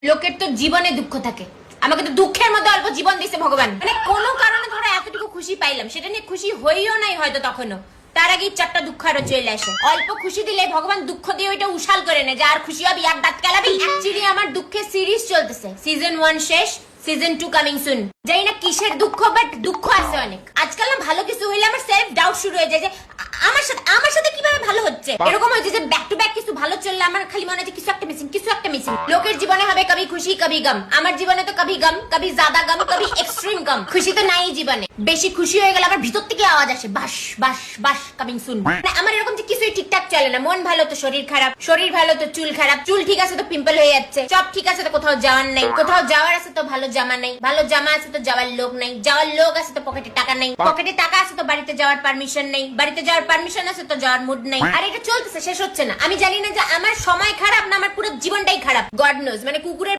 লোকের তো জীবনে দুঃখ থাকে, আমাকে তো দুঃখের মধ্যে অল্প জীবন দিছে ভগবান। মানে কোনো কারণে ধরো এতটুকু খুশি পাইলাম, সেটা নিয়ে খুশি হইও নাই হয়তো তখনও, তার আগেই চারটা দুঃখ আরো চলে আসে। অল্প খুশি দিলে ভগবান দুঃখ দিয়ে ওইটা উশাল করে নেয় যে আর খুশি হবি আর দাঁত কেলাবি। অ্যাকচুয়ালি আমার দুঃখের সিরিজ চলতেছে, সিজন 1 শেষ, সিজন 2 কামিং সুন। জানি না কিসের দুঃখ, বাট দুঃখ আছে অনেক। আজকাল না ভালো কিছু হইলে আমার সেলফ ডাউট শুরু হয়ে যায় যে আমার সাথে কিভাবে ভালো হচ্ছে। এরকম হয়েছে যে ব্যাক টু ব্যাক কিছু ভালো চললে আমার খালি মনে হচ্ছে কিছু একটা মিসিং, কিছু একটা মিসিং। লোকের জীবনে হবে কবি খুশি কবি গম, আমার জীবনে তো কবি গম, কবি জাদা গম, কবি এক্সট্রিম গম। খুশি তো নাই জীবনে, বেশি খুশি হয়ে গেলে আবার ভিতর থেকে আওয়াজ আসে বাস বাস বাস কামিং সুন। আমার এরকম যে কিছুই ঠিকঠাক চলে না, মন ভালো তো শরীর খারাপ, শরীর ভালো তো চুল খারাপ, চুল ঠিক আছে তো পিম্পল হয়ে যাচ্ছে, সব ঠিক আছে তো কোথাও যাওয়ার নাই, কোথাও যাওয়ার আছে তো ভালো জামা নাই, ভালো জামা আছে তো যাওয়ার লোক নাই, যাওয়ার লোক আছে তো পকেটে টাকা নাই, পকেটে টাকা আছে তো বাড়িতে যাওয়ার পারমিশন নেই, বাড়িতে যাওয়ার পারমিশন আছে তো যাওয়ার মুড নাই। আর এটা চলতেছে, শেষ হচ্ছে না। আমি জানি না যে আমার সময় খারাপ না আমার পুরো জীবনটাই খারাপ, গড নোজ। মানে কুকুরের